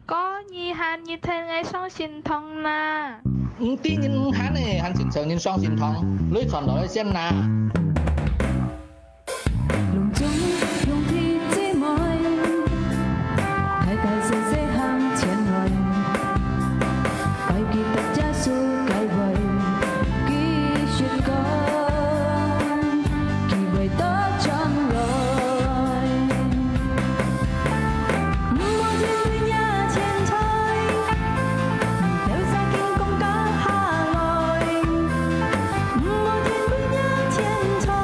có nhi han như thế ngay song xin thông na tí nhìn hắn này hắn xin sợ nhìn song xin thông lưới còn nói xem na天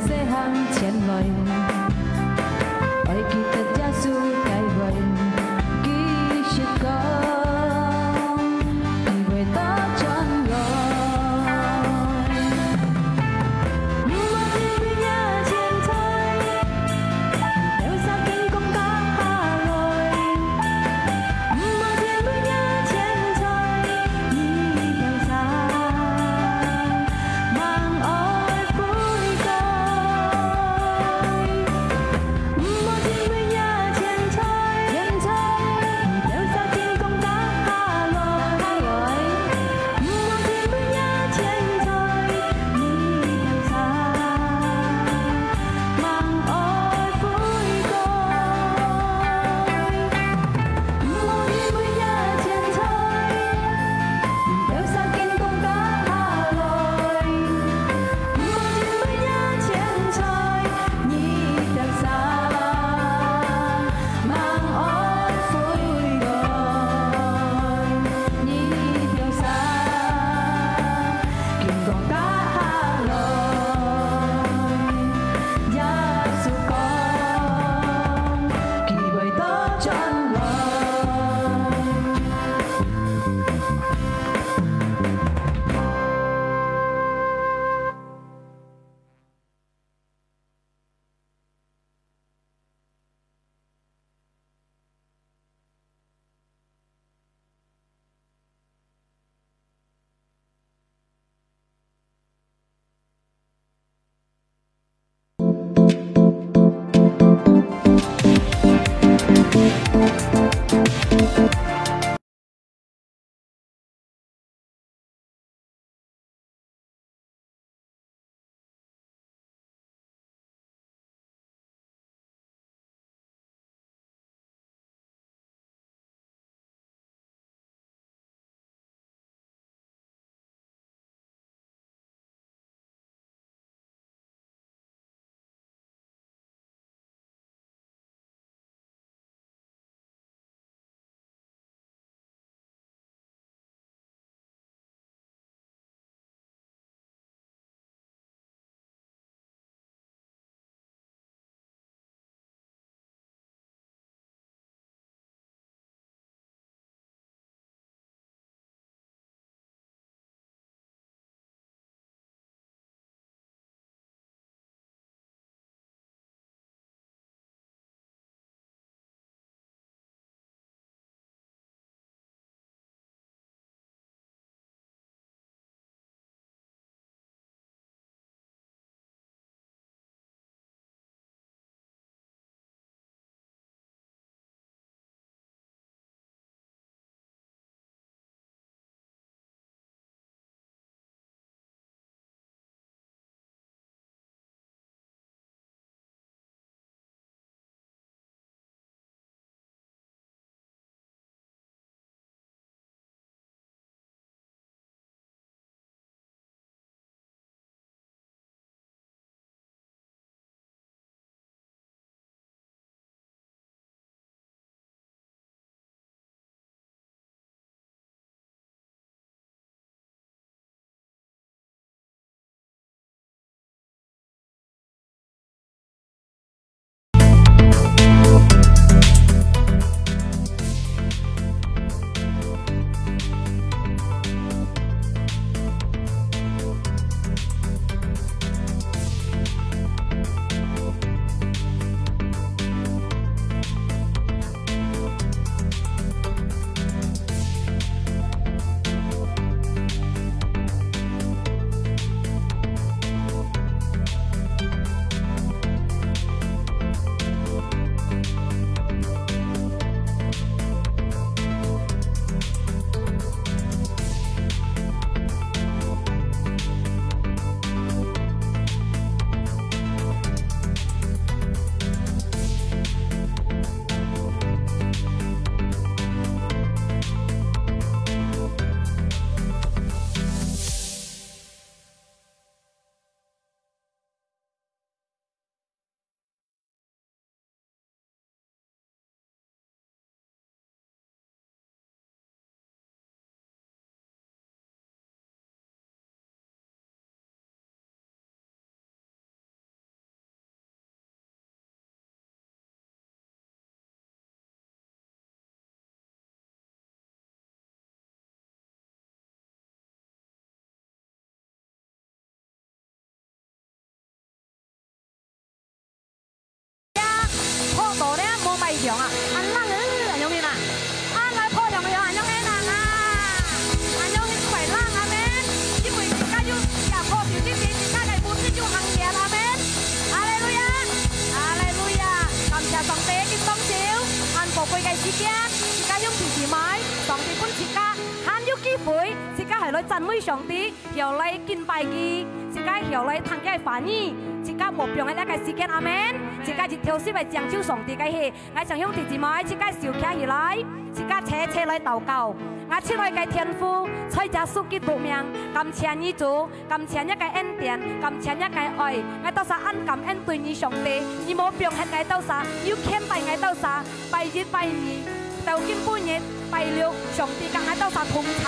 sẽ hàng chén lời ôi kỳ thật giá su cái vậy kỳ sẽ có kỳ vậy ta chọn gọi một đêm nhà trên thôi nếu xa kinh công ta hà lội một đêm nhà trên thôi đi theo xa mang ôi vui coi một đêm nhà trên thôi 響啊！安冷啊，用面啊！安來破響嘅響，用咩人啊？安用啲鬼冷啊咩？因為自家要也破條啲事，自家嘅本身要行嘢啊咩？阿利路亞，阿利路亞！感謝上帝嘅幫照，按寶貴嘅時間，自家用時買，上帝本自家。有機會，自家係來讚美上帝，又嚟敬拜佢，自家又嚟聽嘅翻譯，自家目標嘅一個時間，阿門。自家一條線嚟講究上帝嘅戲，我想向弟姊妹，自家笑起起來，自家車來禱告，我親愛嘅天父，在這屬基督名，感謝你主，感謝一個恩典，感謝一個愛，我都是按感恩對你上帝，你冇表現我都是，要謙卑我都是，拜日拜年，到今半日。拜了上帝嘅喺度撒同齊，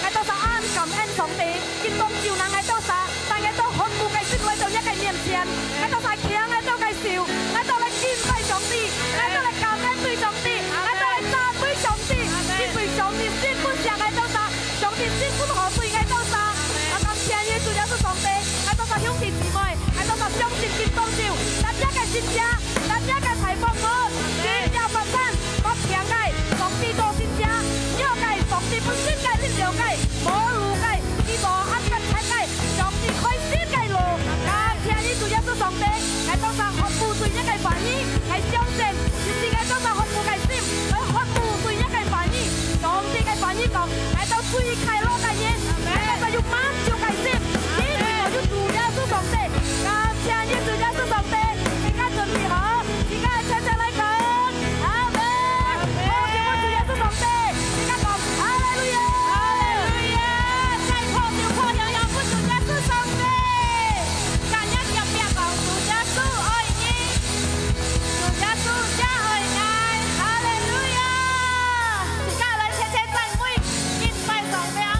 喺度撒安感恩上帝，見光照能喺度撒，但係都看顧嘅心嚟到一個面前，喺度撒強喺度嘅笑，喺度嚟敬拜上帝，喺度嚟感恩對上帝，喺度嚟讚美上帝，因為上帝先本上喺度撒，上帝先本何罪喺度撒，我感謝耶穌耶穌上帝，喺度撒兄弟姊妹，喺度撒相信見光照，大家嘅善者，大家嘅提幫我，只有發生不平嘅上帝做善者。上帝本身嘅力量嘅，冇路嘅，呢個安分睇嘅，上帝開先嘅路，感謝你主耶穌上帝，喺當上學父對一個反應，係相信，自己喺當上學父嘅心，喺學父對一個反應，上帝嘅反應講，喺到最快樂嘅嘢，喺度要滿足嘅心，呢個要主耶穌上帝，感謝你主耶穌上帝，而家準備好，而家係車嚟講，阿門，我主耶穌上帝。拜上帝。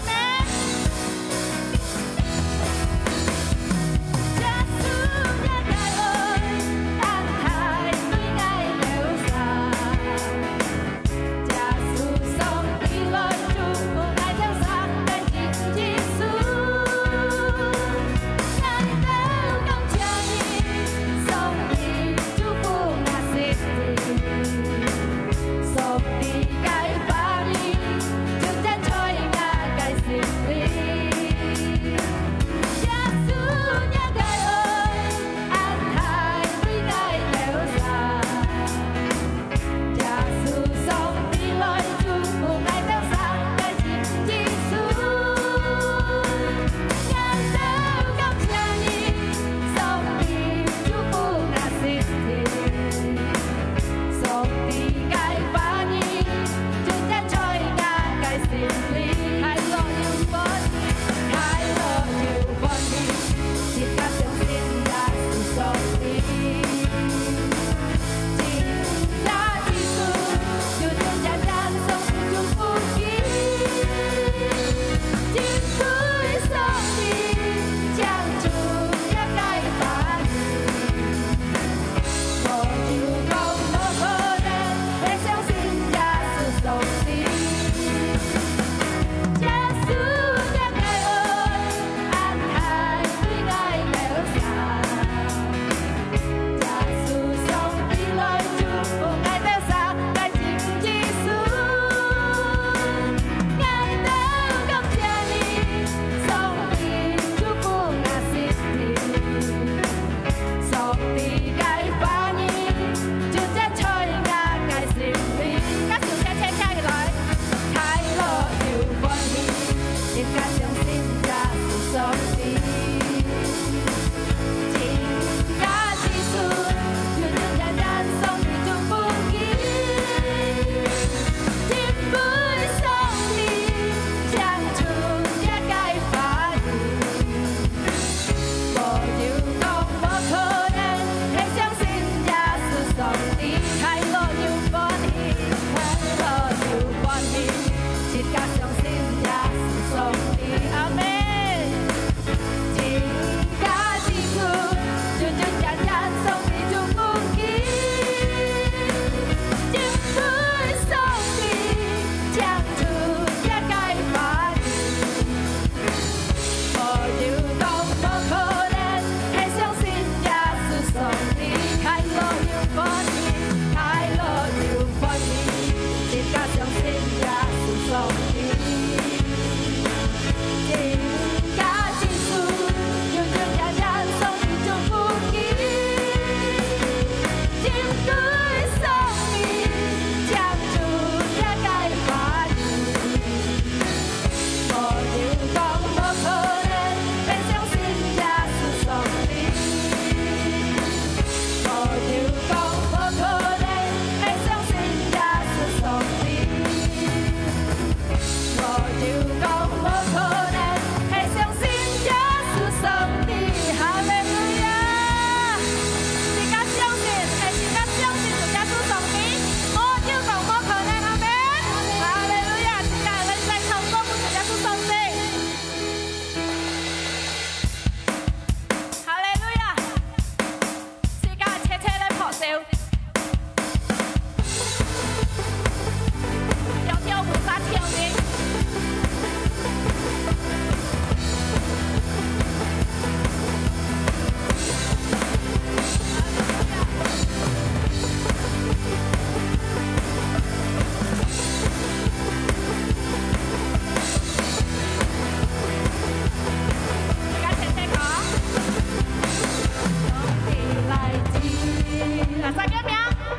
跳舞啥跳呢？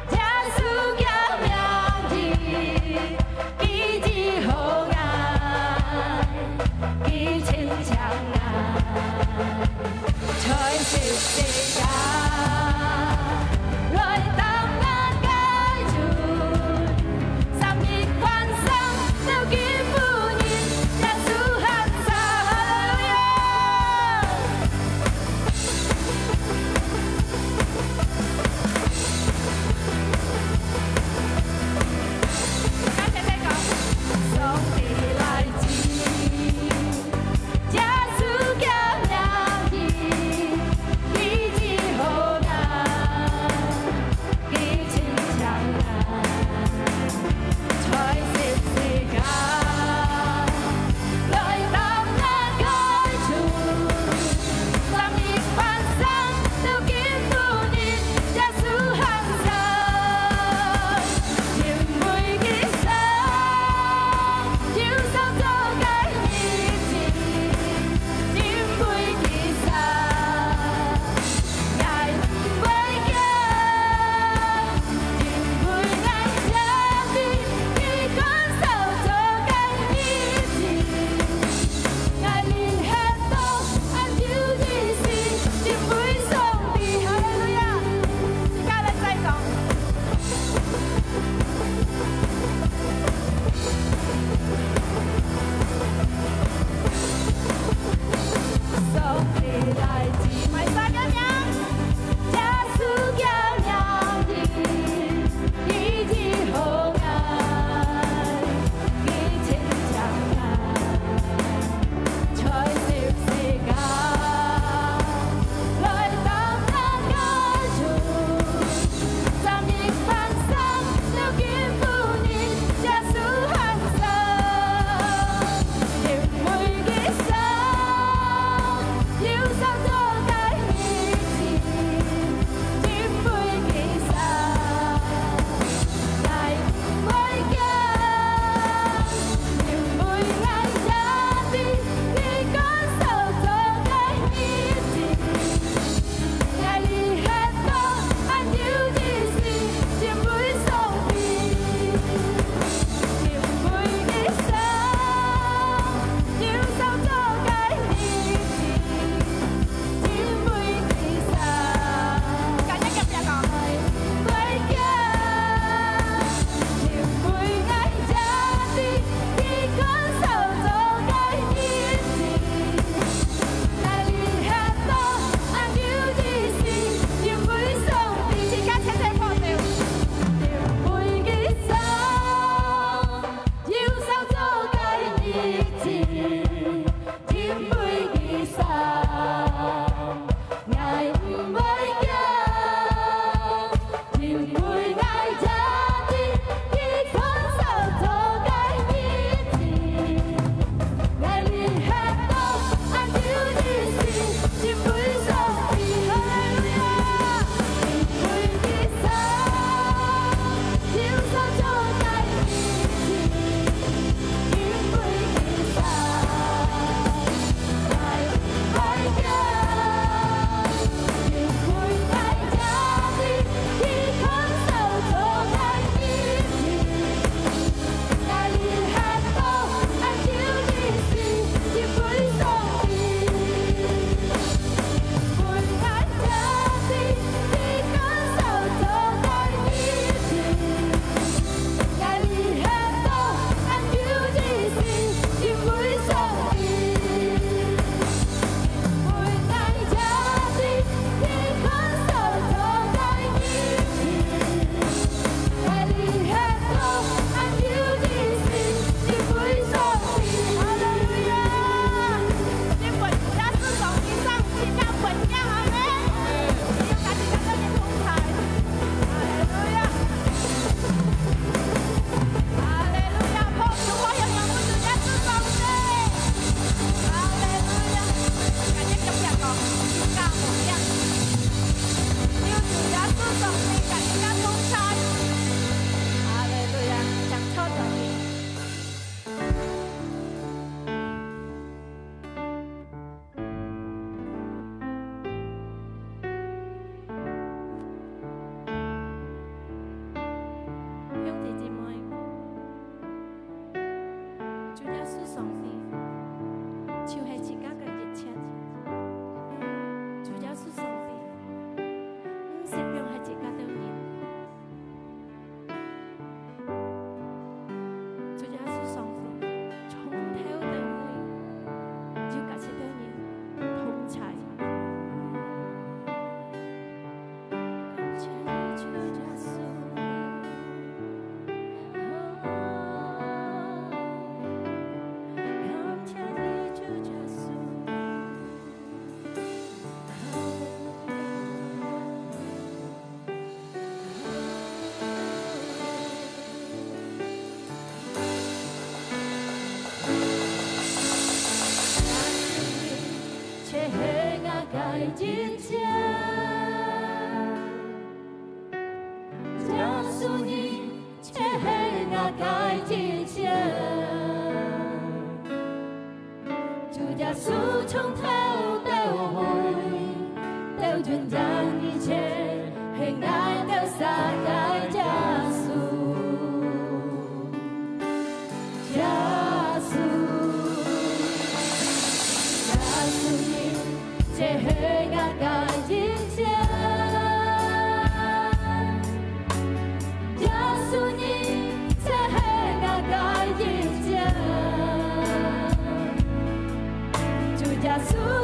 家属叫名字，一直好。cái chiến cha su ni che he nga cái chiến chủ gia su trong theo theo hồi theo truyền giang đi che hình ai theo xa cái cha su ni che he nga cái chiến Chúa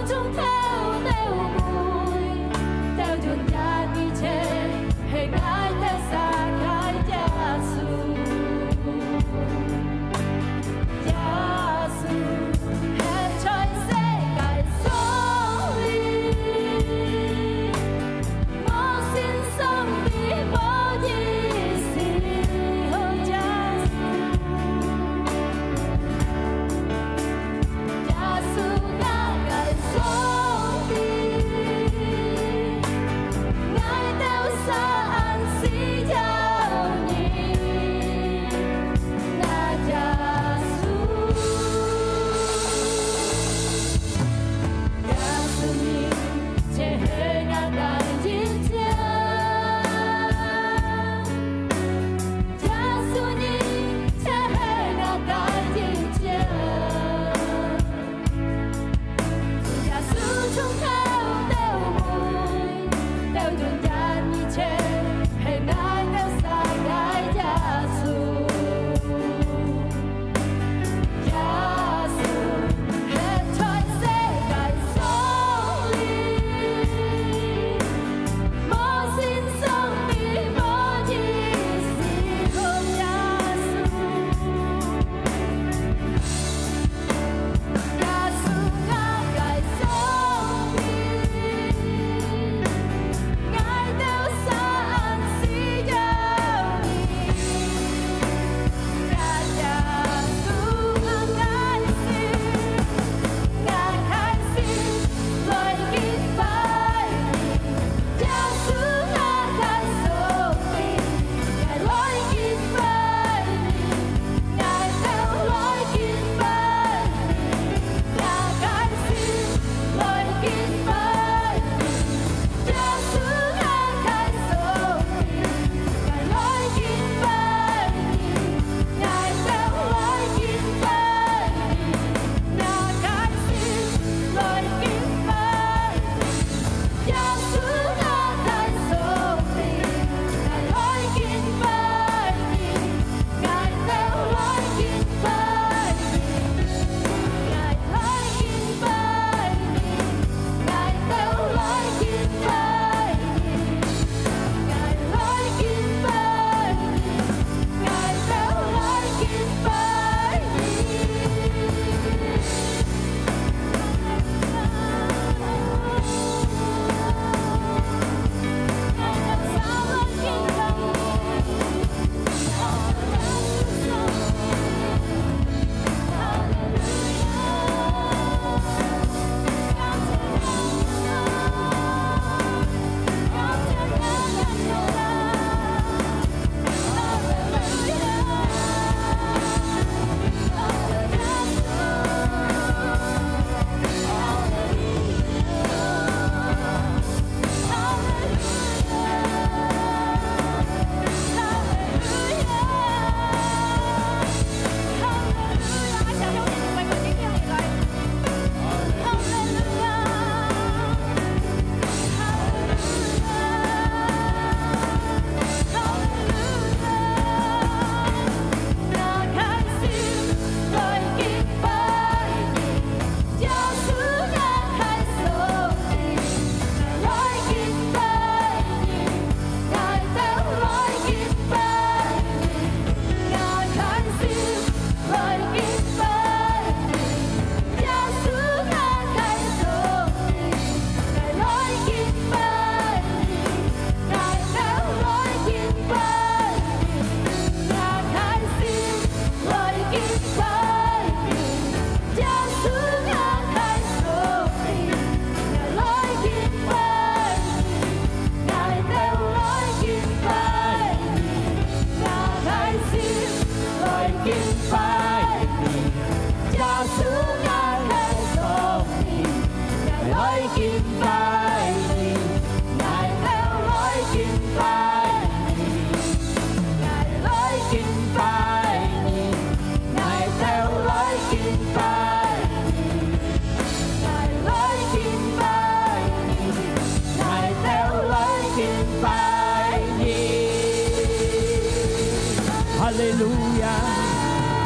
哈利路亞，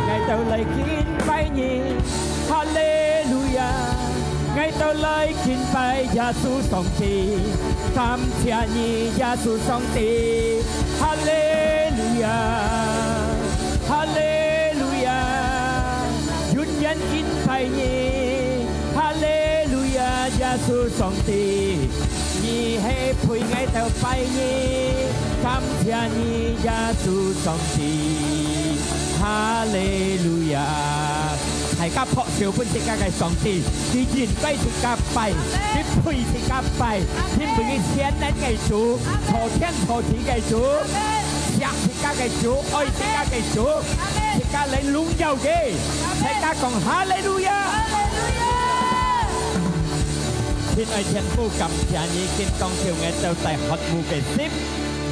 嗌到嚟見拜你，哈利路亞，嗌到嚟見拜耶穌上帝，感謝你耶穌上帝，哈利路亞，哈利路亞，願人見拜你，哈利路亞，耶穌上帝。你係陪我到拜你，感謝你耶穌上帝，哈利路亞。大家撲笑本世界嘅上帝，佢現歸世界拜，佢陪世界拜，佢每個天人嘅主，坐天坐地嘅主，錫世界嘅主，愛世界嘅主，世界嚟榮耀嘅，大家講哈利路亞。天愛天父感謝你，見當朝我到大學務嘅心，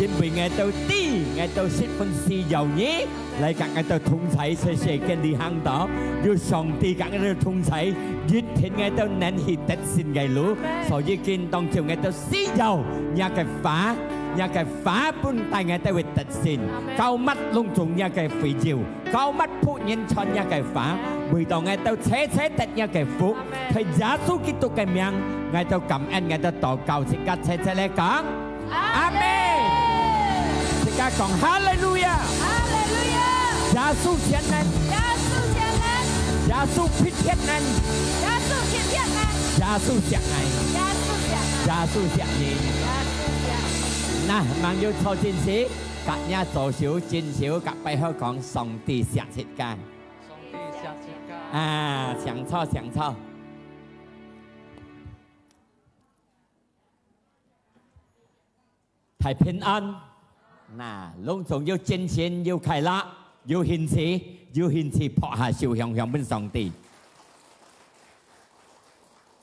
因為我到啲，我到十分是由你，嚟講我到通才，謝謝嘅你行道，要上帝講我到通才，越天我到能去得勝嘅路，所以見當朝我到是由，也嘅法。nhà cái phá bún tay ngày ta về tật xin cao mắt lung tung nhà cái phì diều cao mắt phụ nhân chọn nhà cái phá buổi đầu ngày ta chế tật nhà cái phúc thầy giá số kỹ tục cái miệng ngày ta cảm ơn ngày ta tỏ cầu xin các chế lẽ講amen xin các講hallelujah hallelujah giá số thiên nhân giá số phít thiên nhân giá số thiện này giá số thiện này nè mang yêu thâu chiến sĩ các nhà tổ chức chiến sĩ các bài học講上帝錫切家啊上錯太平安嗱隆重要戰線要開啦要獻詞撲下笑向向本上帝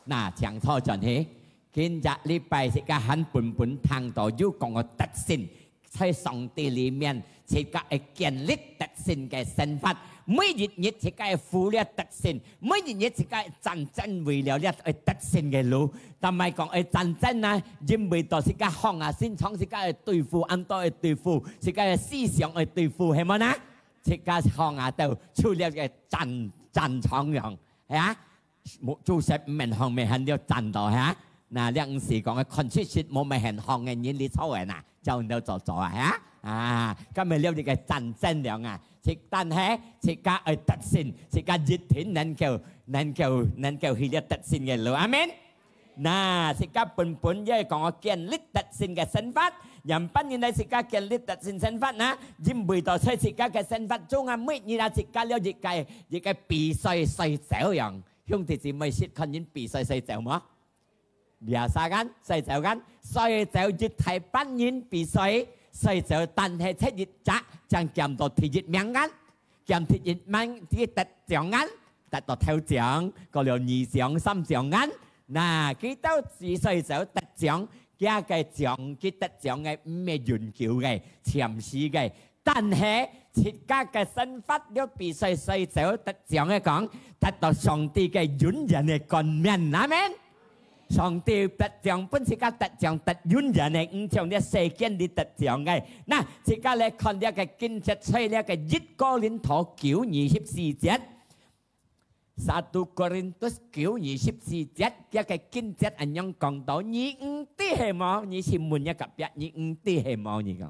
嗱上錯盡起今日禮拜是個很本談到有講個特性，在上帝裡面是個建立特性嘅身份，每日是個負了特性，每日是個戰爭為了呢特性嘅路，但係講戰爭啊，因為到是個行啊，先從是個對付，按多去對付，是個思想去對付，係咪呢？是個行啊，就出了個戰場樣，係啊，做實唔係行咪很了戰鬥嚇。嗱，呢陣時講嘅 constitution 冇咪係行嘅嘢你錯嘅嗱，就你做啊啊，今日了解嘅戰爭量啊，但係是個特性，是個熱天能夠去了特性嘅路，阿們。嗱，是個本嘢講嘅建立特性嘅身份，人本原來是個建立特性身份啊，因為到出是個嘅身份中啊，每日啊是個了一個比賽細走樣，兄弟姊妹識看人比賽細走嗎？biasa kan saya jauh dịch thầy ban nhìn bị saya jauh tan hay thế dịch trả chẳng kèm tổ thì dịch miếng ngắn kèm thì dịch mang thì tật chẳng ngắn tật tổ theo chẳng có liệu nhị chẳng xăm chẳng ngắn nà cái tao chỉ saya jauh tật chẳng cái chẳng cái tật chẳng cái mê dùn kiểu cái chèm xí cái tan hay thì các cái sân phát đều bị saya jauh tật chẳng cái con tật tổ song ti cái dùn giờ này còn miền amen上帝特獎本是個特獎特遠人嚟，唔像啲世間啲特獎嘅。嗱，而家嚟看呢個經節出呢個1哥林多9:24節，1 Korintus 9:24節一個經節咁樣講到，你唔啲係冇，你是門一個別，你唔啲係冇你講。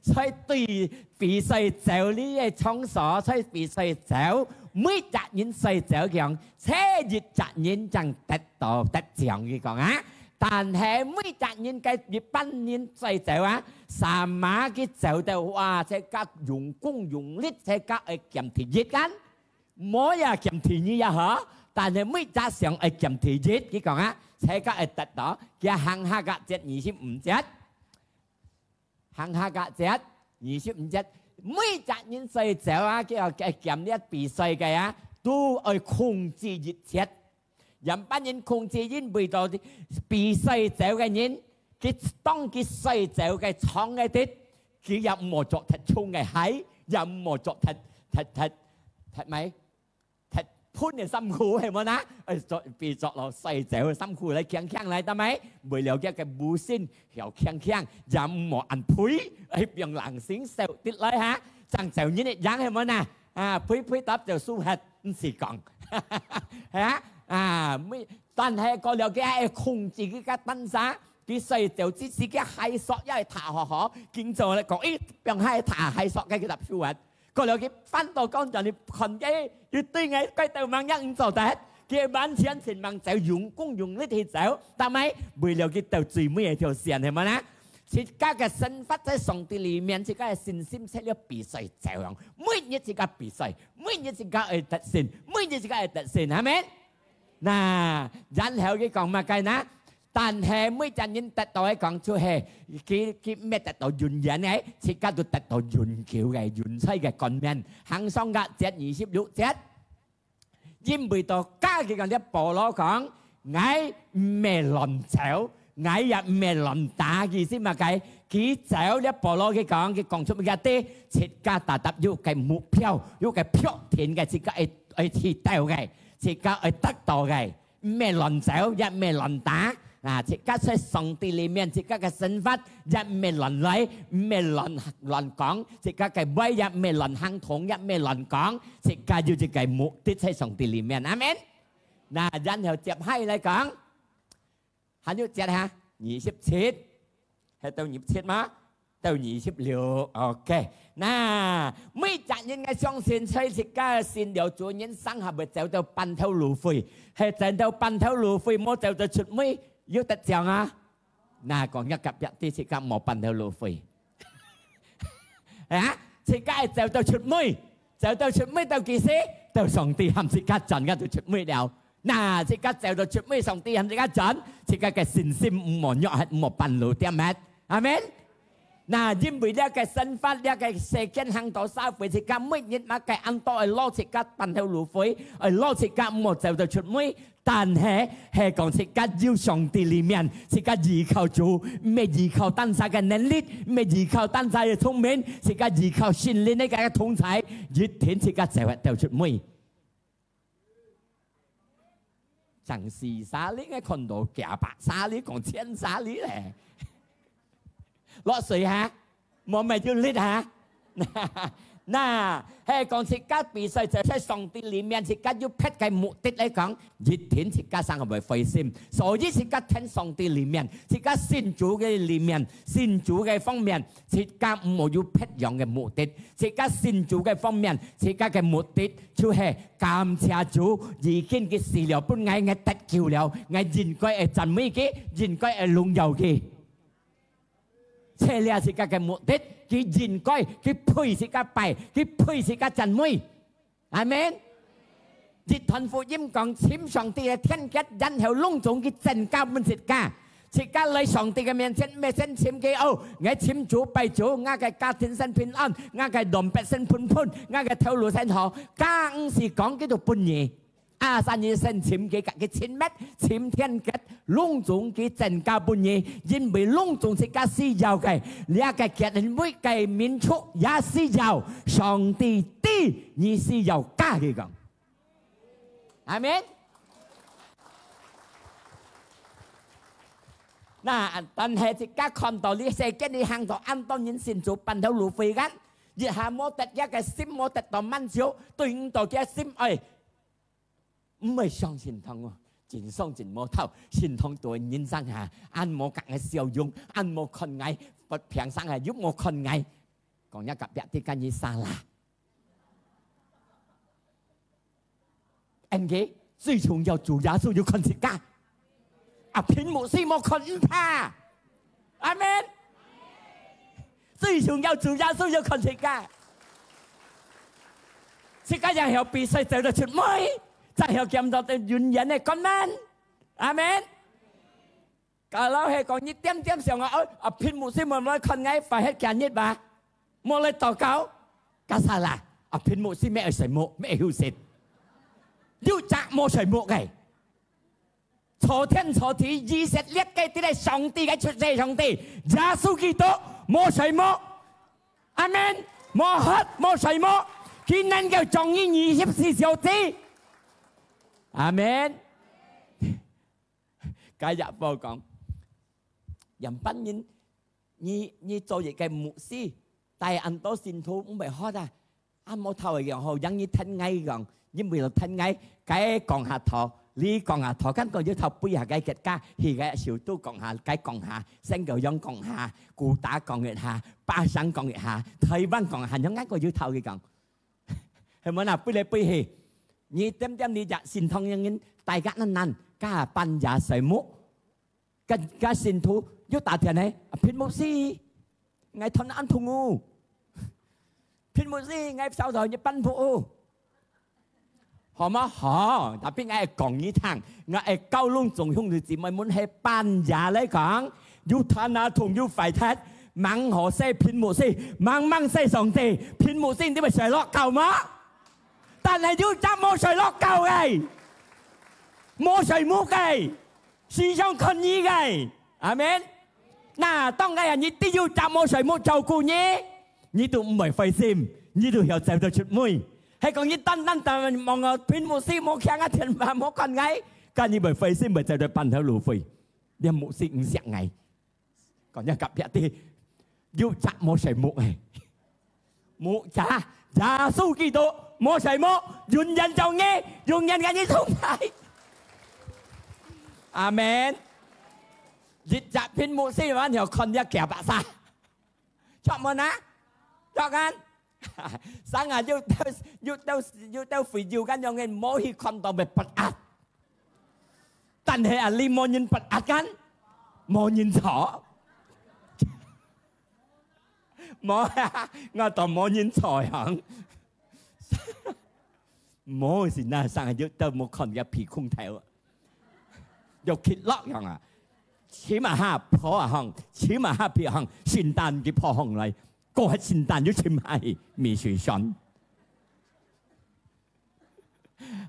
所以對比賽走呢個場所，所以比賽走。每責任細走講，車熱責任就得到得獎嘅講啊！但係每責任嘅一班人細走啊，三馬嘅走到哇，即係用功用力，即係去減體熱緊，冇呀減體熱呀嗬！但係每責上去減體熱嘅講啊，即係得到嘅行下嘅節25節，行下嘅節25節。每責任細走啊，叫減呢比賽嘅啊，都要控制熱切。人班人控制因為到比賽走嘅人，佢當佢細走嘅廠嘅啲，佢又冇作突衝嘅喺，又冇作突咪突พุ่นเนี่ยซ้ำคู่係冇นะปี作落細仔嘅ซ้ำคู่嚟鏘鏘嚟得咪？為了嘅บูซิน又鏘鏘又唔冇人配，讓人先受跌嚟嚇，爭就呢啲樣係冇นะ？配搭就輸hết唔是講嚇ไม่但係個了嘅控制嘅個燈沙。佢細就知自己係索，因為查學學見做咧講，誒讓係查係索嘅佢答書啊！個了佢翻到講就你群嘅要對嘅歸到萬一唔做得，佢萬千千萬就用功用力去走，但係為了佢到最尾一條線係咪咧？自家嘅身法在上帝裡面，自家嘅信心出了比賽走樣，每日自家比賽，每日自家係得勝，每日自家係得勝，係咪？嗱，然後佢講乜嘅呢？但係每陣人達到喺講出係佢咩達到原因嘅，自家都達到原橋嘅原妻嘅觀念，行上嘅節26節，因為到家嘅嗰啲保羅講，我唔係亂走，我又唔係亂打意思嘛計，佢走啲保羅佢講出乜嘢？自家達到有個目標，有個標點嘅，自家係去到嘅，自家係得到嘅，唔係亂走，又唔係亂打。自家在上帝裡面，自家嘅身法一咩亂嚟，唔咩亂講，自家嘅威一咩亂行統，一咩亂講，自家要自己目的喺上帝裡面，阿們。嗱，然後接喺嚟講，還要接下27，係到27嗎？到26 ，OK。嗱，每陣人嘅相信，在自家嘅善良做人生係咪走到半途路費？係走到半途路費，冇走到出尾。要得獎啊！嗱，講一及一啲，自家冇辦到路費，自家係走到出尾，走到出尾到幾時？到上帝喊自家賺嘅到出尾了。嗱，自家走到出尾，上帝喊自家賺，自家嘅信心唔冇弱，係冇辦路點乜？阿們。嗱，因為呢個身法，呢個世間行到社會，自家每日乜嘅按多係攞自家辦到路費，係攞自家冇走到出尾。但係講自家要上帝裡面，自家依靠主，唔係依靠單晒嘅能力，唔係依靠單晒嘅聰明，自家依靠聖靈呢個嘅統裁，一天自家就會掉出尾。真是沙哩嘅看到假白沙哩講千沙哩咧，落水嚇，冇咪要叻嚇。嗱，係講自家比賽就喺上帝裡面，自家要撇嘅目的嚟講，一天自家生係咪灰心？所以自家喺上帝裡面，自家信主嘅裡面，信主嘅方面，自家唔好要撇樣嘅目的。自家信主嘅方面，自家嘅目的就係感謝主，已經嘅事了，本愛得救了，愛應該係讚美嘅，應該係榮耀嘅。這咧自家嘅目的。佢應該佢配自家拜，佢配自家讚美，阿們。日團福音講簽上帝嘅天結，然後隆重嘅證交滿自家，自家嚟上帝嘅面前，咩先簽嘅哦？我簽主拜主，我嘅家庭先平安，我嘅農百姓盤盤，我嘅頭路先好，更是講叫做半夜。三日先簽嘅嘅簽乜？簽天結隆重嘅證交半夜，因為隆重自家需要嘅，呢個結人每個民族也需要上帝啲，你需要加嘅講，阿們。嗱，但係自家看到呢世間你行到安當然先做辦到路費緊，而下冇得一個心冇得到滿足，對唔到嘅心誒。唔係相信堂喎，真相真冇透，信堂對人生下，按冇格嘅笑容，按冇困危，不平生係喐冇困危，講一夾一啲跟住沙啦。人嘅最重要做耶穌要看自家，偏冇事冇困怕，阿們。最重要做耶穌要看自家，自家人有比賽走得出妹。再有見到嘅原因係咁樣，阿們。Kalau 係講一點點上啊，偏冇事冇來困危，快啲見一吧，冇來禱告，假曬啦，偏冇事咩係冇咩好事，要責冇誰冇嘅，錯天錯地，以色列嘅啲係上帝嘅出世上帝，耶穌基督冇誰冇，阿們，冇黑冇誰冇，佢能夠將呢24小時。Amen. Cái dạ vô còn dầm bánh như做嘢嘅牧師，但係很多信徒唔係學啊，啱冇頭嘅後人要聽ngay講，因為聽ngay cái講下頭，你講下頭，跟住要頭背下cái結家，而家小都講下，cái講下，聖教養講下，古打講一下，巴生講一下，台灣講下，有啱個要頭嘅講，係咪嗱？背嚟背去，你點點你日信徒人大家นั้น加ปัญญาใส่มุกันสินทุยุตาเทียนไหนพินมุสีไงทนอันทุงูพินมุสีไงสาวถอยปั้นผู้หอมหอแต่พี่ไงกล่องนี้ทางไงเก้าลุงส่งหุ่นจีไม่มุนให้ปัญญาเลยของยุทธนาถุงยุฝ่ายแท้มังหอเซ่พินมุสีมังเซ่สองตีพินมุสีที่ไปใส่ล็อกเก่ามะแต่ในยุจำโมใส่ล็อกเก่าไงโมใส่มุกไง時常困意嘅，阿們。嗱，當個人你都要集冇誰冇照顧你都唔係費心，你都要走到出門。係講你單望我偏冇事冇強一天冇困嘅，咁你咪費心咪走到半條路費，你冇事唔識嘅。講一夾一啲要集冇誰冇嘅，冇集數幾多冇誰冇，用人就嘅，用人嘅你通睇。阿們，日日偏冇事玩條困一夾白沙，ชอบมันนะชอบกันสังอายุเต้าฝีอยู่กันยังไงโมหิคอนต่อแบบปัดอัดตันเหอลีโมยินปัดอัดกันโมยินฉอโมงาต่อโมยินฉอหังโมสินะสังอายุเต้าโมคอนกับผีคุ้งแถว又揭落樣啊！起碼下破啊行，起碼下別行，聖誕嘅破行嚟，個係聖誕要簽係未水信。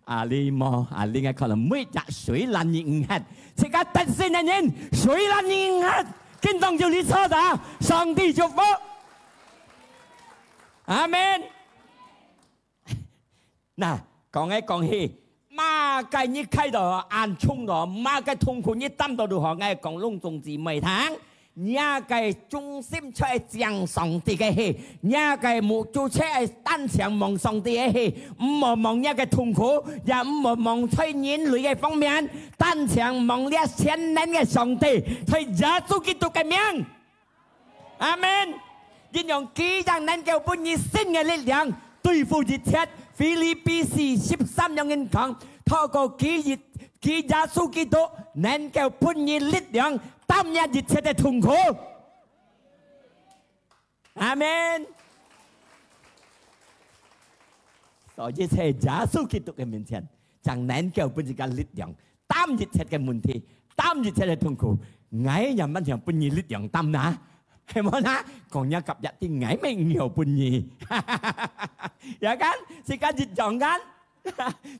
阿里莫阿里嘅可能每日水爛應核，即刻特先人人水爛應核，見當就你錯打，上帝祝福。阿門。嗱，講起。มาไก่นี่ใครต่ออ่านชุ่มต่อมาไก่ทงคุณนี่ตั้มต่อดูหอไงกองลุงจงจีไม่ทั้งย่าไก่จุงซิมช่วยเจียงสองตี嘅戲ย่าไก่หมูจูเช่單場望上帝嘅戲唔望ย่าไก่痛苦也唔望催人類嘅方面單場望呢千年嘅上帝催耶穌基督嘅名阿門應用幾樣能夠本以新嘅力量對付一切菲律賓13樣人講，透過基耶穌基督能夠判以力量擔任一切嘅痛苦。阿門。所以在耶穌基督嘅面前，就能夠判一個力量擔一切嘅問題，擔一切嘅痛苦。矮人乜嘢判以力量擔啊？係冇啦，講一及一啲矮咩唔有半意，有間時間熱撞間，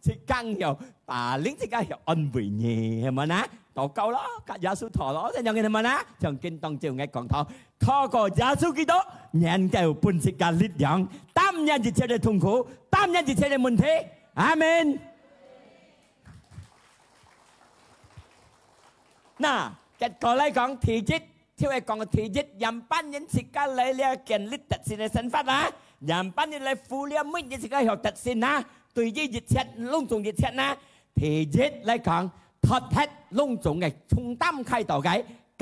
時間又把拎時間又安慰你，係冇啦，禱告咯，跟耶穌陀咯，即係樣嘅係冇啦，將經當照嘅講頭，透過耶穌基督，能夠判時間力量，擔任一切嘅痛苦，擔任一切嘅問題，阿門。嗱，結果嚟講體質。ที่ไอ้กองทีจิตยำปั้นยันสิกาเลยเรียกเกณฑ์ลิตตัดสินในสันฟัดนะยำปั้นยันเลยฟูเรียไม่ยันสิกาหยอกตัดสินนะตุยยี่จิตเช็ดลุงจงจิตเช็ดนะทีจิตเลยของทอดเท็ดลุงจงไงชุ่มตั้มใครต่อไง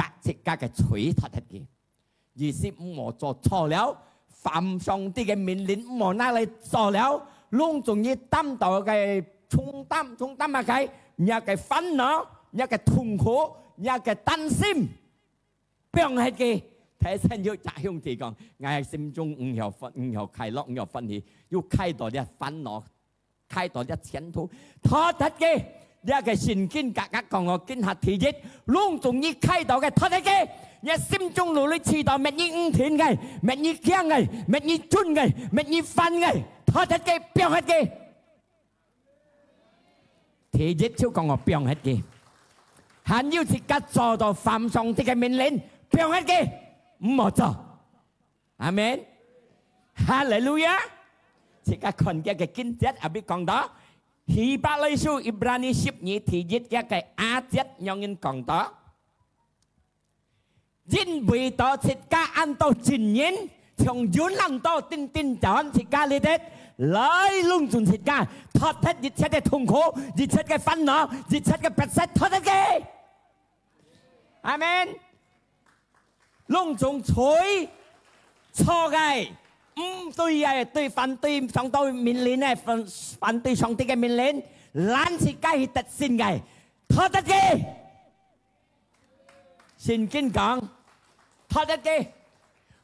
กะสิกา嘅取ทอดเท็ด嘅25做錯แล้วphạm上帝嘅命令唔好拿嚟做แล้วลุงจงยี่ตั้มต่อ嘅ชุ่มตั้มมาไงอยาก嘅ฝันเนาะอยาก嘅痛苦อยาก嘅擔心邊係嘅睇身要扎兄弟講，我係心中唔有快樂，唔有歡喜，要開到啲煩惱，開到啲前途，拖得嘅一個聖經格講我經下體質，隆重要開到嘅拖得嘅，一心中努力知道乜嘢唔甜嘅，乜嘢驚嘅，乜嘢準嘅，乜嘢煩嘅，拖得嘅邊係嘅，體質超講我邊係嘅，還要自己做到犯上帝嘅命令。邊一嘅唔好做，阿門，哈利路亞！即刻看嘅經節阿邊講到， Hi ba lấy su Ibrani ship nhị thì giết cái á chết nhau nhân còn đó. Jin bùi đó thịt cá ăn tàu chín nhiên, trong dún lăng tàu tin tin chọn thịt cá lên hết, lấy lung dùng thịt cá, thoát hết giết chết cái thùng khổ, giết chết cái phân nó, giết chết cái bẹt xét thoát hết cái. Amen. Lung dùng chuối, cho cái, tôi phản tôi trong tôi mình lên này, phản tôi trong tôi cái mình lên, lăn thịt cá thì tật xin cái, thoát hết cái. Xin kinh講，睇得嘅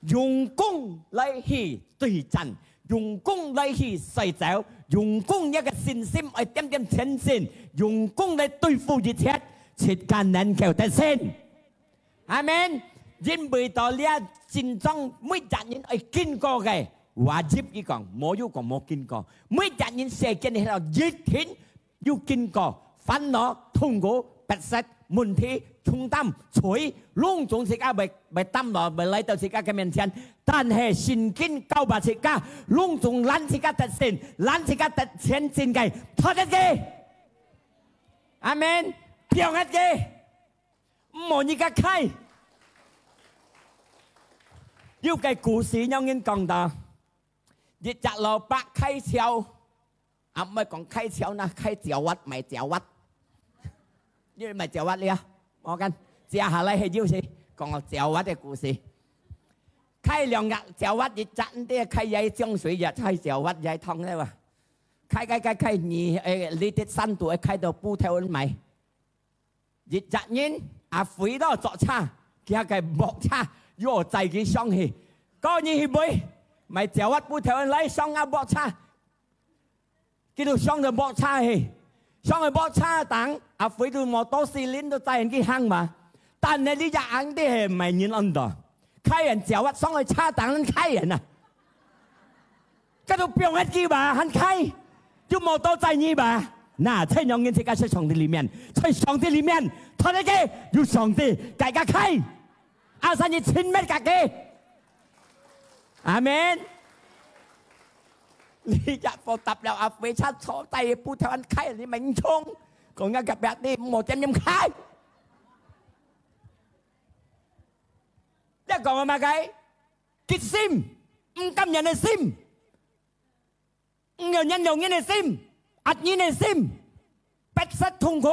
用功嚟去對戰，用功嚟去洗走，用功一個信心去點點前進，用功嚟對付一切，切間能夠得勝。阿們，因為到呢戰爭每日人去經過嘅，話接呢講，冇要講冇經過，每日人射箭喺度熱天要經過，煩惱痛苦不實問題。trung tâm chuối luôn chúng sẽ cả bài tâm đó bài lấy tàu sẽ cả cái miền chân但係信經告白sẽ cả luôn chúng lăn sẽ cả tật sin lăn sẽ cả tật chân sin cái thoát hết cái amen biểu hết cái một như cái khai yêu cái故事nhau nghiên講đó dịch chặt lò bạc khai chiao mới còn khai chiao na khai chiao vắt mày chiao vắt như mày chiao vắt đi à我跟接下來係要事講個教屈嘅故事。開兩日教屈一陣啲開嘢江水日開教屈嘢湯咧喎，開你呢啲深度開到布條米，一陣人阿肥都作差，佢係木差，要自己上去，嗰你去背，咪教屈布條嚟上阿木差，叫到上到木差去。上去搏叉等，阿肥都冇多士ลิ้น都帶人去行嘛。但係呢隻硬啲係唔係人安度，開人就屈上去叉等開人啊，嗰度表一句吧，很開，就冇多在意吧。那在兩人世界在上帝裡面，在上帝裡面，他哋嘅要上帝大家開，阿神要親密格嘅，阿門。你日課揼了阿肥叉坐低布條人開你明衝，講一個別啲冇點點開，一講係乜計？結心唔甘人嘅心，唔有人用人嘅心，壓人嘅心，逼失痛苦，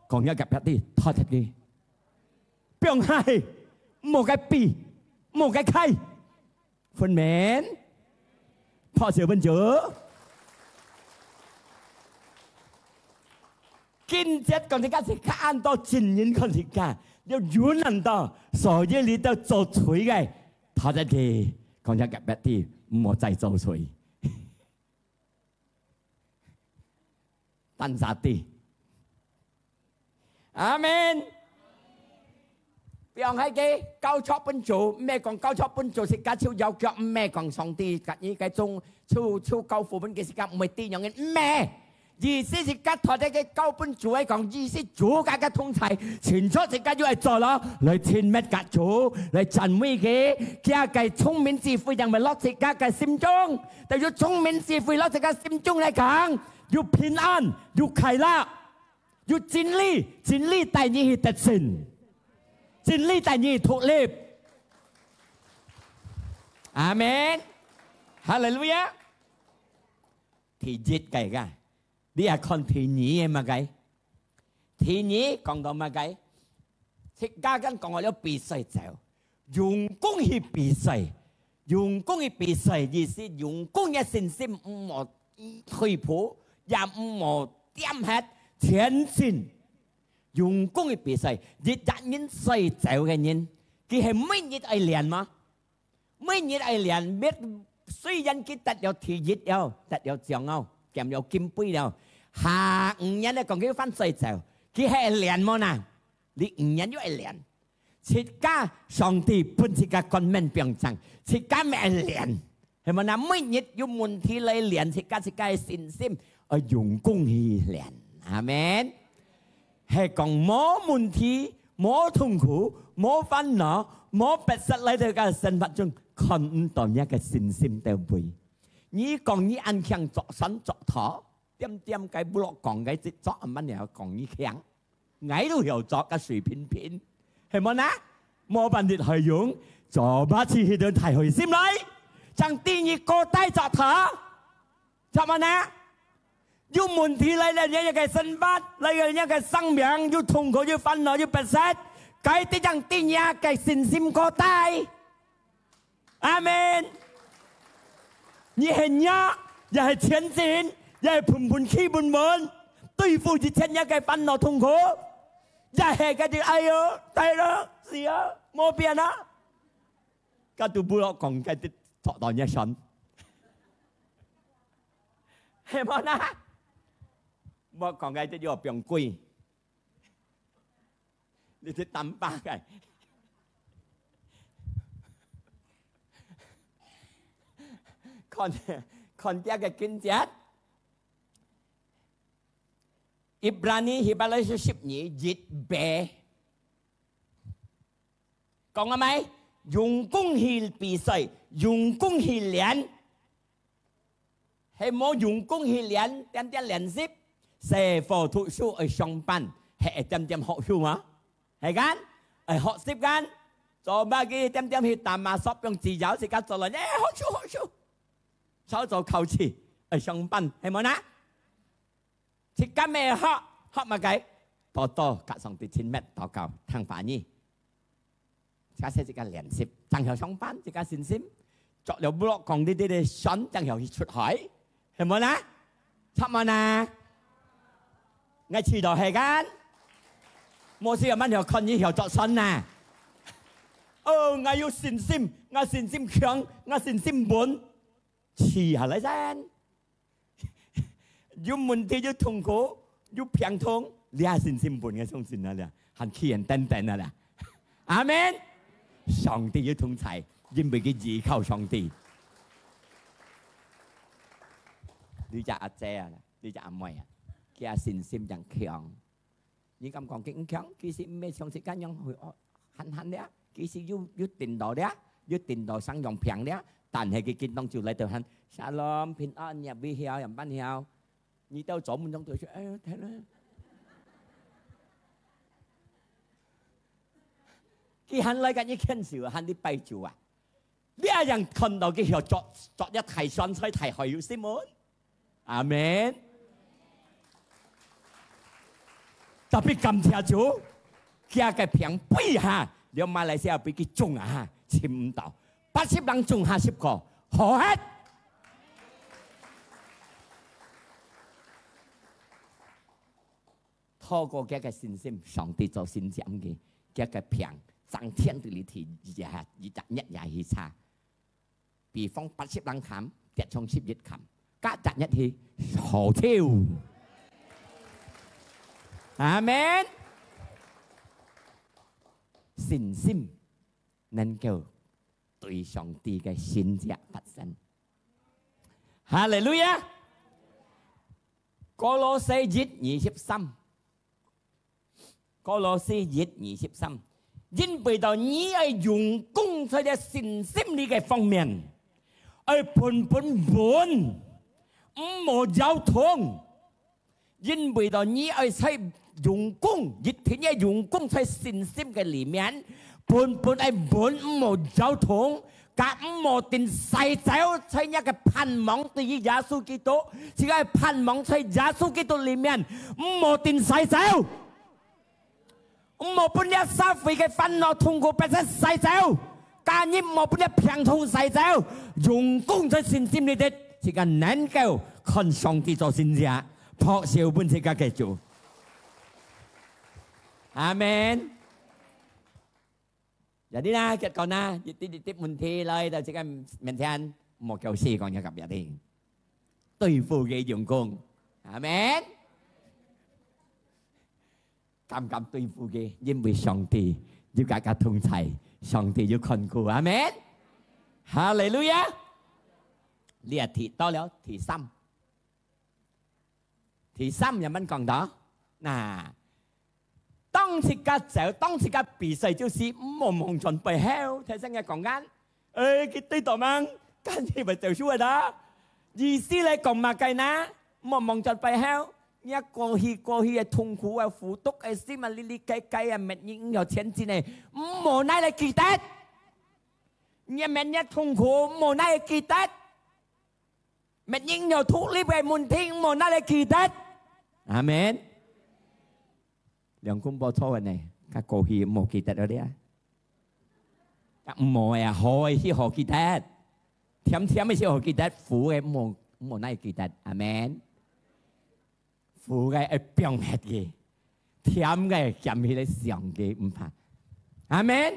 講一個別啲拖出去，병係冇嘅避，冇嘅開，分明。พ่อเสือเป็นเจอกินเจ็ดก่อนที่การสิข้าอันต่อจินยินก่อนที่การเดี๋ยวยุ่นอันต่อสอยยี่ลีเดี๋ยวโจชุยไงทอดได้ทีก่อนจะกับแบบที่หมดใจโจชุยตันสาตีอาเมนBiang hai cái cao chóp bên chủ mẹ còn cao chóp bên chủ thì cả chiêu giàu cho mẹ còn xong thì cả những cái chung chiêu cao phụ bên kia thì cả mày tin những mẹ gì thì cả thọ cái cao bên chủ ấy còn gì thì chủ cái thông thái chuyển cho thì cả như vậy做咯嚟前面cả chủ嚟陳威嘅cái聰明智慧ยังไม่落thì cái心中แต่要聰明智慧落thì cái心中嚟講要平安要快樂要真理帶你去得勝真理帶你脫離，阿門，哈利路亞。thì giết cái cái, đi à con thì nhỉ mà cái, thì nhỉ còn đâu mà cái, thì家間講我了比賽走，用功去比賽，用功去比賽意思用功嘅信心唔冇退步，也唔冇點hết前進。用功嘅比賽，日日人細走嘅人，佢係每日愛練嘛？每日愛練，biết雖然佢達有體熱了，達有獎了，兼有金杯了，下5年咧講佢翻細走，佢係練麼呐？你5年要愛練，切家上帝本切家幹面表彰，切家咪愛練，係咪嗱？每日要問題嚟練，切家嘅信心，愛用功去練，阿門。係講冇問題、冇痛苦、冇煩惱、冇不實嚟到嘅生活中，看唔到一個信心到背。你講你安強作神作土，點解不落講嘅作乜嘢講呢強，矮都有作嘅水片片，係咪啊？冇辦法係用做把次去到提去先嚟，將第二個低作他，做乜呢？要問題嚟咧，一個生活，嚟一個生命，要痛苦，要憤怒，要不捨，佢哋將第二個信心個低，阿門。你係呀，又係前進，又係盤盤起盤盤，對付住前一個憤怒痛苦。又係嗰啲哎喲，係咯，是啊，冇變啦。嗰度不落講嗰啲作當一信，係冇啦。冇講嗰啲要變貴，你啲抌巴嘅。còn tiếc cái kinh chết Ibrani Hibalaship nhỉ dịch bè còn là mấy dùng công hi bị sợi dùng công hi liền hay mỗi dùng công hi liền tem tem liền ship xe phổ thụ su ở sông pan hệ tem tem họ su mà hay gan ở họ ship gan cho ba cái tem tem hi tạm mà shop trong chỉ giáo thì các cho là nhé họ su sao做求詞係上班係冇啦？即刻咩學乜計？多多隔上啲千米禱告聽反意，加些即刻練習，正後上班即刻信心，作了不落講啲啲嘅信，正後去出海係冇啦？插乜啊？我遲到係間，冇事又乜又困意又作信啊？我要信心，我信心強，我信心滿。遲下來先，要問題要痛苦，要平痛，你係信心本嘅相信啊啦，係企人等等啊啦，阿門。上帝要同在，因為佢依靠上帝。你隻阿姐啊，你隻阿妹啊，佢係信心人強。你咁講佢強，其實咩上時間用去狠咧，其實要定到咧，要定到生用平咧。但係佢見當照嚟到hắn Shalom 平安入邊曉入班曉，你到左門中對住，哎呀睇啦，佢hắn嚟緊一件事，hắn啲閉住啊，呢一人看到佢曉作一提信吹提海要先門，阿門。特別感謝主，佢嘅平背下，你馬來西亞俾佢中啊，簽唔到。80人中50個，好hết。透過這個信心，上帝就信任嘅，這個平上天對你提21也去差。比方80人砍，跌從11砍，加賺一去好超。阿門。信心能夠對上帝嘅信者發生。哈利路亞！哥羅西1:23，哥羅西1:23，因為到你係用功在嘅信心呢個方面，係盤滿，唔冇交通。因為到你係在用功，一天嘅用功在信心嘅裡面。盤係滿唔冇交通，甲唔冇定細走，在一個盼望對於耶穌基督，只係盼望在耶穌基督裡面，唔冇定細走，唔冇半日收費嘅憤怒痛苦變成細走，但係冇半日平痛細走，用功在信心裡的，只係能夠看上帝做先者，撲少半世界嘅主，阿門。Jadi na, kita kau na, titip munti lai, dah cakap maintain, mau kau si kau nyakap jadi, đối付嘅用功，阿門。敢對付嘅，因為上帝要大家同齊，上帝要看顧，阿門。哈利路亞。呢日提到了提3有乜講到？嗱。當時嘅比賽就是冇望盡背後，睇先嘅講緊，佢對度嘛，跟住咪就輸啦。意思嚟講乜計呢？望就ไปแล้วเนี่ย過去嘅痛苦啊苦毒嘅事嘛，哩哩計計啊，乜嘢有錢錢嘅，無奈嚟記得，เนี่ย乜嘢痛苦無奈嚟記得，乜嘢有ทุกข์哩ไปมุนทิ้ง無奈嚟記得，阿門。兩公婆錯嘅呢，佢過去冇記得嗰啲啊，冇啊，好嘅先好記得，甜嘅先好記得，苦嘅冇奈記得，阿門。苦嘅係變hết嘅，甜嘅減起嚟上嘅唔怕，阿門。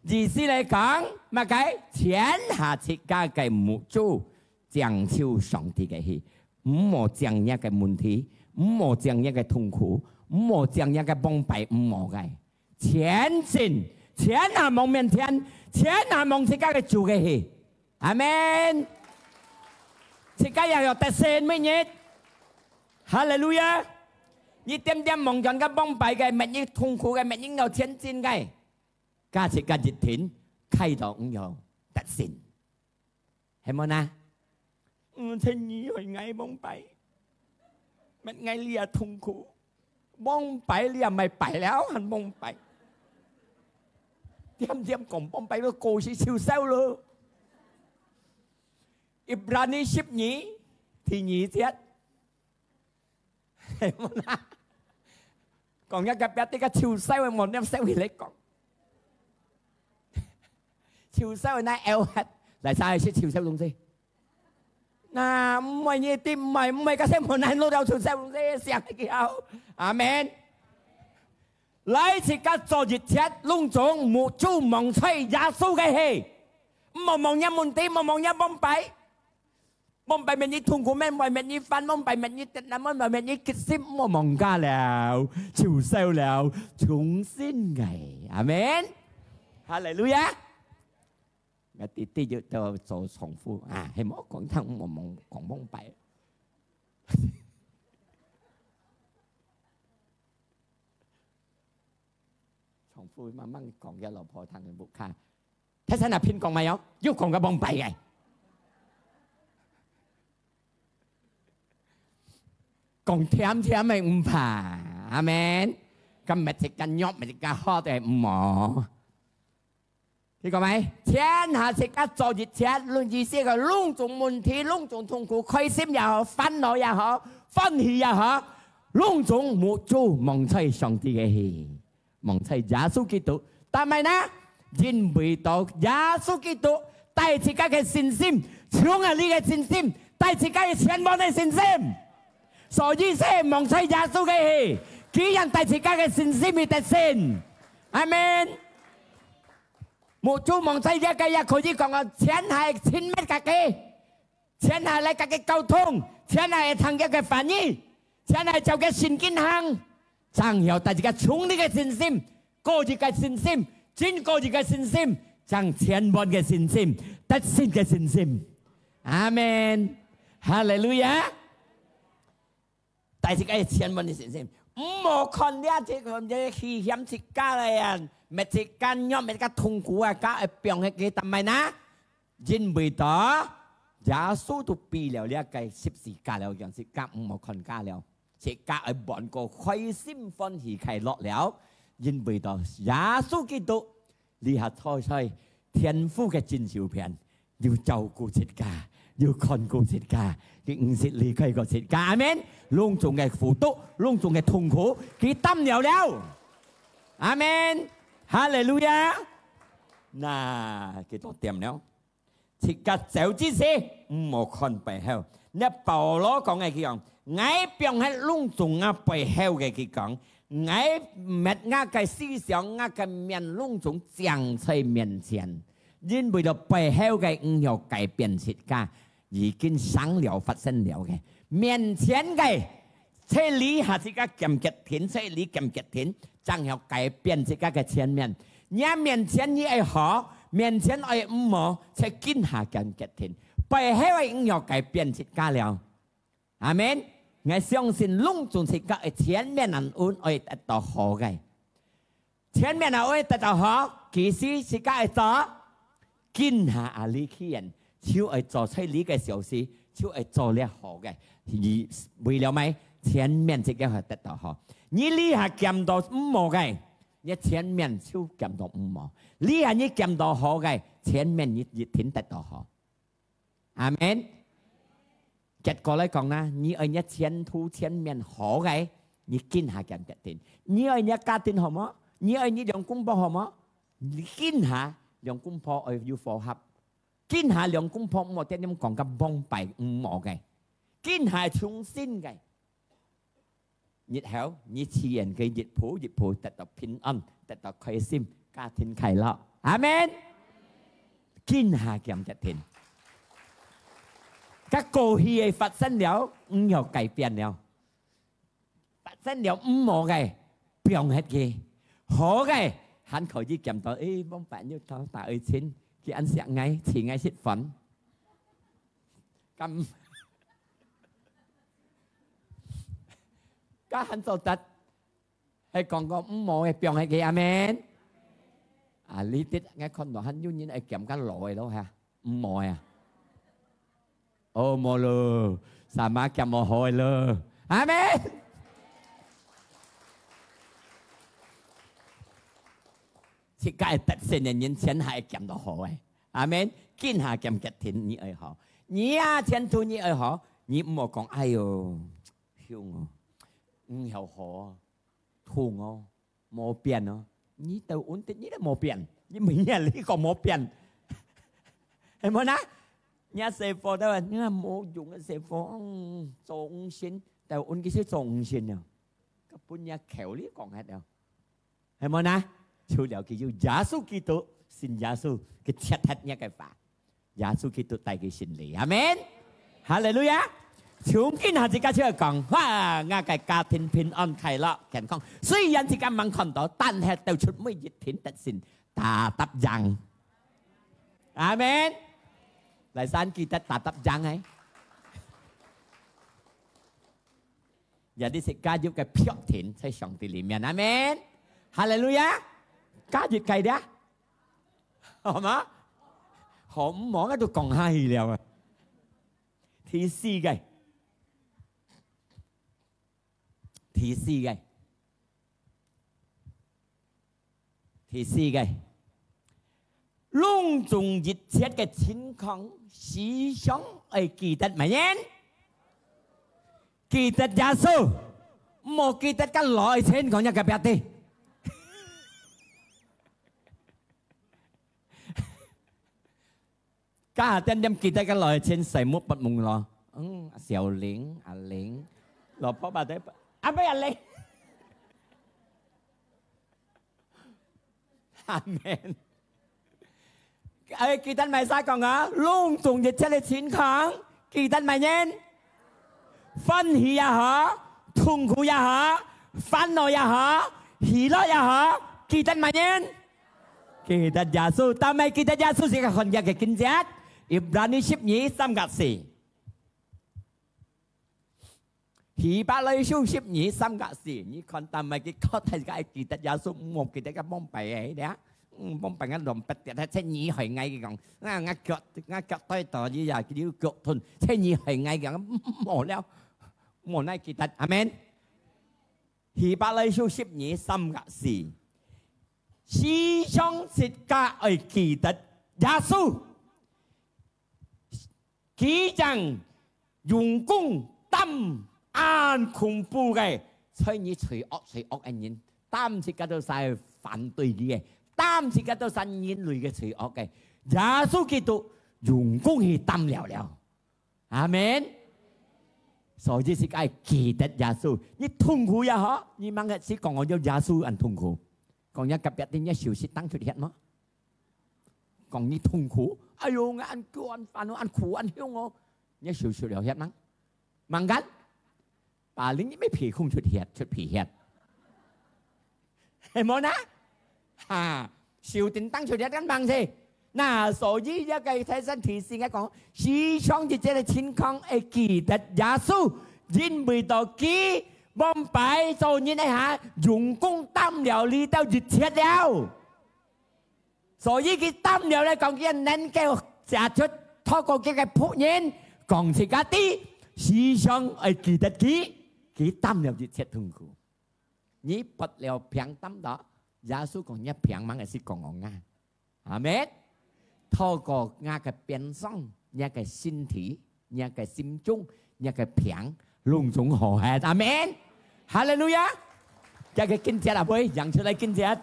意思嚟講，乜解？天下切家嘅母主講求上帝嘅戲，唔好將一個問題，唔好將一個痛苦，唔好將一個崩敗，唔好嘅。前進，天下望面天，天下望切家嘅主嘅戲，阿門。切家又有得勝乜嘢？哈利路亞！你點點望人嘅崩敗嘅，乜嘢痛苦嘅，乜嘢有前進嘅，價值嘅熱天開到唔有得勝，係冇呢？請你去捱崩敗，乜捱你也痛苦，崩敗你又咪敗了，還崩敗，點點講崩敗都過去超收咯。Ibrani 12thì 2 節。còn cái gặp cái chiều sâu một năm sau thì lấy còn chiều sâu này eo hết lại sao sẽ chiều sâu luôn gì nà mày như tim mày cái xem một này lô đâu chiều sâu luôn gì xem cái áo amen lấy chỉ cái cho dịch chết lung trốn một chú mong xây giá số cái gì mong nhắm môn tim mong nhắm bom bay mongไปมันนี่ทุ่งกูแม่มไปมันนี่ฟันมองไปมันนี่ติดน้ำมันไปมันนี่คิดซิมมองกาแล้วชิวเซลแล้ว重新ไงอาเมนฮาเลลูยางั้นที่จะ做重複啊係冇講ทั้งมองของมองไป重複มามั่งของยาหล่อพอทางเงินบุคคาถ้าสนับพินกองมาเนาะยุคของกระบองไปไงcòn thêm mày唔怕，阿們。今日食緊肉，咪食緊好定唔好？你講咪？天下食緊做熱切，論意思個隆重問題、隆重痛苦、開心也好、煩惱也好、歡喜也好，隆重冇做蒙取上帝嘅戲，蒙取耶穌基督。但係呢，因為到耶穌基督帶自家嘅信心，搶啊你嘅信心，帶自家嘅全部嘅信心。所以先望取耶穌嘅戲，既然帶自家嘅信心去得勝，阿門。冇做望取一個人可以講個錢係錢乜嘅，錢係嚟嘅溝通，錢係同一個反應，錢係做嘅善健康，將有帶自家衝呢個信心，個人嘅信心，真個人嘅信心，將全部嘅信心，得勝嘅信心，阿門，哈利路亞。但是cái錢問題先先，唔好看呢一隻咁嘅危險設家嚟啊！咪設家nhóm咪個痛苦啊，家係病係幾特咪นะ因為到耶穌都避了呢一個十字架了，樣設家唔好看家了，設家係幫個開心歡喜快樂了，因為到耶穌基督你係初初天父嘅真照片，要照顧設家。要看顧設家，佢唔識離開個設家，阿們。隆重嘅苦毒，隆重嘅痛苦，佢擔了，阿們。哈利路亞。嗱，佢都掂了。設家走之時，唔好看背後。你保羅講嘅佢講，我並係隆重嘅背後嘅佢講，我唔係嘅思想，我嘅面隆重將在面前。因為到背後嘅唔要改變設家，已經生了發生了嘅。面前嘅，這裏係自家咁極天，這裏咁極天，將要改變自家嘅前面。你面前你係好，面前係唔好，才見下咁極天。背後嘅唔要改變設家了。阿們，我相信隆重設家嘅前面人會得到好嘅，前面人會得到好，其實設家係做。見下阿李企人，超係做出呢個小事，就會做了好嘅，為了咩？前面這個係得到好。你係減到五毛嘅，你前面就減到五毛。你係你減到好嘅，前面你挺得到好。阿們。結果嚟講啦，你ở nhất前途前面好嘅，你堅下減得定；你ở nhất家庭好冇，你ở nhất兩公婆好冇，你堅下兩公婆要符合，堅下兩公婆冇啲咁講咁崩敗唔冇嘅，堅下重新嘅，日後你自然嘅日普得到平安，得到開心，家庭快樂，阿們，堅下減得定。các過去發生了，唔有改變了。發生了唔冇嘅，變hết嘅，好嘅，hắn可以減到，bông bạn như tao ta ơi xin, khi anh sẽ ngay, thì ngay xích phấn. Cầm, các hắn cho tật, hay còn có唔冇嘅biến hết嘅, amen. Lý tiết ngay con đó hắn như như này kiểm cái lỗi đó ha,唔冇à. Ô mô lơ, sa má kèm mồ hôi lơ. Amen. Chỉ cái tất nhiên là nhân chân hai kèm đó hôi. Amen. Kinh hà kèm kết thiên nhị ơi họ. Nhị à thiên thu nhị ơi họ. Nhị mồ con ai ồ. Hiểu ngô. Hiểu họ. Thu ngô. Mồ biển ngô. Nhị tàu ổn tích nhị là mồ biển. Nhị mình nhà lý còn mồ biển. Em muốn á? Nhà xe phó đó là nhà mô dùng cái xe phó trọng sinh. Tại ôn cái xe trọng sinh nào. Các bốn nhà khéo lý còn hết đâu. Hay mơ nà? Chú liệu cái dụ Giá Sư Kitô. Xin Giá Sư cái chết hết nha cái phá. Giá Sư Kitô tại cái sinh lý. Amen. Hallelujah. Chúng kinh hà chỉ ca chưa còn. Hoa ngà cái ca thiên bình an khai lọ. Kèn con. Suy nhân chỉ ca mang con đó. Tan hết đều chút mới dịch thiên tật xin. Ta tập rằng. Amen. Lại sao kita tatap giang ấy. Jadi sẽ giúp cái phiếu thiện sẽ sống từ里面. Amen. Hallelujah. Cá gì cây đó. Hả má? Không món cái tôi còn hay liệu mà. Thì si gầy. Thì si gầy. Thì si gầy. Long trọng dịch chết cái chính khóng sĩ sống ở kỳ tật mà nhé. Kỳ tật Giá Sư. Một kỳ tật các loại trên của nhà gặp bạc đi. Cả tên đem kỳ tật các loại trên xảy mút bật mùng lò. Xèo lính, lính. Lò phó bà thế. Mấy lính. Amen. Kỳ tân mày sao còn á? Luôn dùng dịch chất chính kháng. Kỳ tân mày nhé. Phân hỷ ya hả? Thùng khủ ya hả? Phân nồi ya hả? Hỷ lọ ya hả? Kỳ tân mày nhé. Kỳ tân Giá Sư. Ta mày kỳ tân Giá Sư sẽ còn ra cái kinh giác. Ibrani ship nhí xăm gạt xì. Hỷ bá lấy xuống ship nhí xăm gạt xì. Nhí còn ta mày cái có thay cái kỳ tân Giá Sư. Một kỳ tân cái bông bày ấy đó. Bông bằng cái đồng bạch tiệt sẽ nhị hỏi ngay cái gọng ngã cọt tay tỏ như vậy cái điều cọt thun sẽ nhị hỏi ngay cái mổ leo mổ này kỳ tật. Amen. Hi ba lấy số ship nhị xăm gạ xì xí trong xịt ca ở kỳ tật Giá Sư ký rằng dùng cung tâm an khủng bố cái所以你隨惡人人擔是嗰度晒反對嘅。擔是嘅都神人類嘅罪惡嘅，耶穌基督用功去擔了了，阿門。所以是該記得耶穌，你痛苦也好，你問嘅是講我有耶穌人痛苦，講一特別啲一小事當出現嗎？講你痛苦，哎呦我ăn cua ăn飯我ăn苦ăn hiếu我，一小事了現嗎？問緊，把你ไม่ผีคงชุดผีเหตุเห็นมั้ยนะ Siêu tình tăng chủ nhất gắn bằng gì? Nà số dĩ giá cây thế dân thị sinh có xí xong thì chế là chính không ê kỳ tật Giá Sư Dinh bì tổ ký bom bài rồi như này hả? Dùng cung tâm liệu lý tao dịch chết đeo. Số dĩ cái tâm liệu này còn kia nên kêu trả chút thôi còn kia cái phụ nhân 講自家啲時常係記得佢擔了熱切痛苦。你不了平擔到，耶穌講一平猛係是講我啱，阿們。透過我嘅變相，我嘅身體，我嘅心中，我嘅平隆重和諧，阿們。哈利路亞！一個經節啊，妹，讓出嚟經節。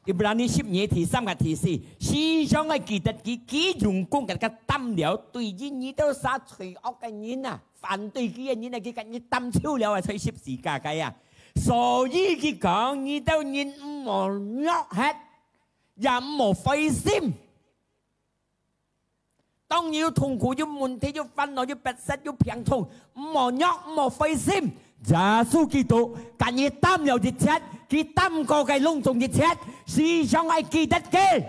Ibrani 12題3個題4，時常係記得佢用功嘅擔了，對於你都殺罪惡嘅人啊，反對佢嘅人啊，佢嘅人擔超了啊，取十字架嘅啊，所以佢講你都人唔好惡hết，也唔好費心。當要痛苦、要問題、要憤怒、要逼迫、要病痛，唔好惡，唔好費心。耶穌基督近日擔有熱切，佢擔過嘅隆重熱切，時常係記得嘅。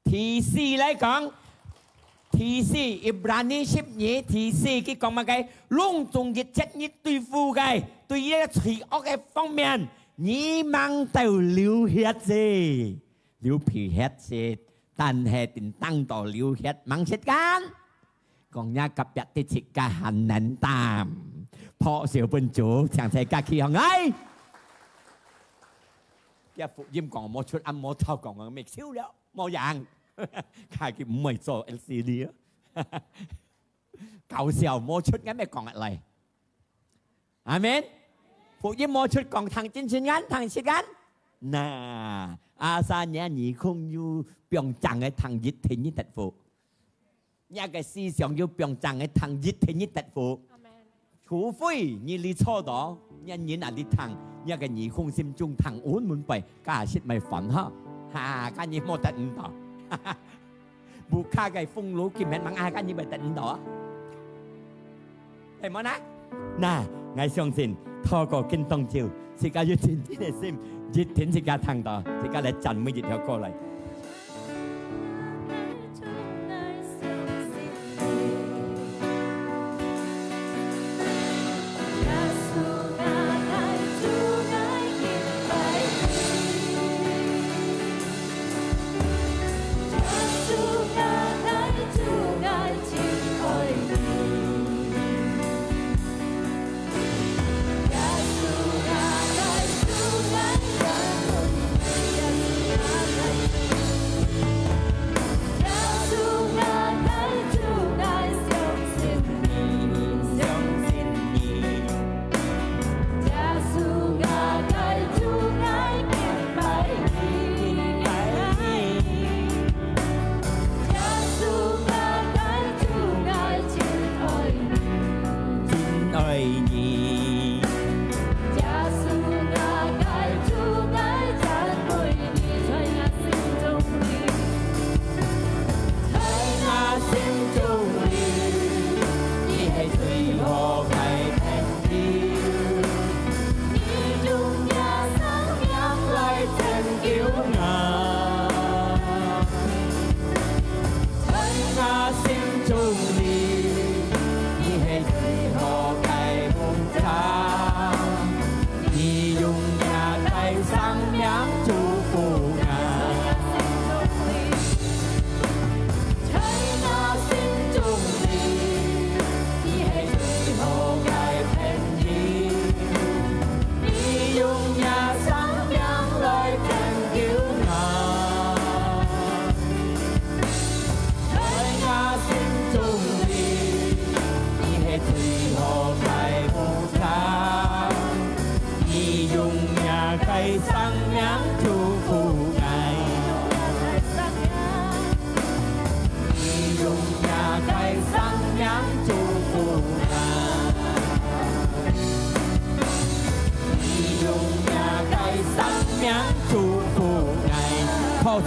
提示嚟講，提示Ibrani 12提示佢講乜嘅？隆重熱切你對付嘅，對於罪惡嘅方面，你mang到流血啫，流皮血啫，但係點當到流血mang chết gan。講一及日啲切家很難擔，破小本主長世家企行嚟。一福音講冇出暗冇偷講我未燒了冇樣，佢佢唔係做 LCD 啊，舊時候冇出嘅咩講嚟，阿們。福音冇出講ทางจินชินกันทางชิกันน่ะอาซาเนี่ย你คงอยู่병장嘅ทาง熱天熱特富。一個思想要變成嘅ทาง熱天熱特富，除非你理錯咗，人人啊你ทาง一個你空心中ทาง安滿ไป假設咪煩哈，嚇กัน你冇得唔到，บุคคาไก่ฟุ้งรู้กินแม่นมังอากัน你咪得唔到啊？係冇นะ？嗱，我相信透過經當照，自家要全天嘅心，熱天自家聽到，自家嚟讚美熱條歌嚟。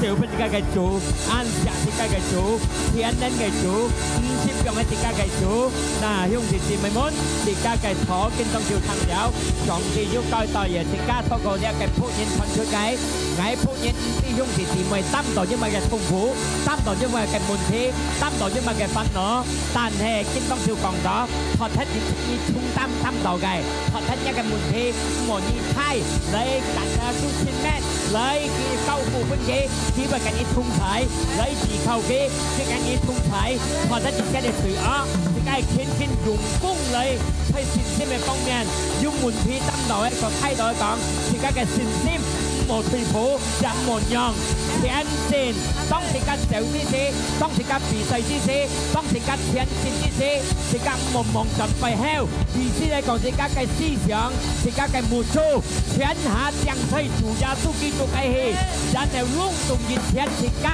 小不自家嘅主，安息自家嘅主，天恩嘅主，五攝用喺自家嘅主。嗱，兄弟姊妹們，自家嘅土建當照探友，上帝要交代嘢，自家透過呢一個福音傳出嘅。我仆人弟兄姊妹擔當因為嘅痛苦，擔當因為嘅問題，擔當因為嘅憤怒，但係經當少講咗，學睇你充擔當嘅，學睇一個問題，冇你猜，你緊啊數千蚊，你救護本嘅，只不過緊要通財，你自求嘅，只緊要通財，學睇自己嘅罪惡，自己天天用功嚟喺善心嘅方面，用問題擔當一個態度講，自己嘅善心。冇退步，人冇讓，前進。當時間走之時，當時間比賽之時，當時間前進之時，時間冇望盡背後。意思係講時間嘅思想，時間嘅目標，全下將推主耶穌基督嘅氣，然後隆重熱情時間，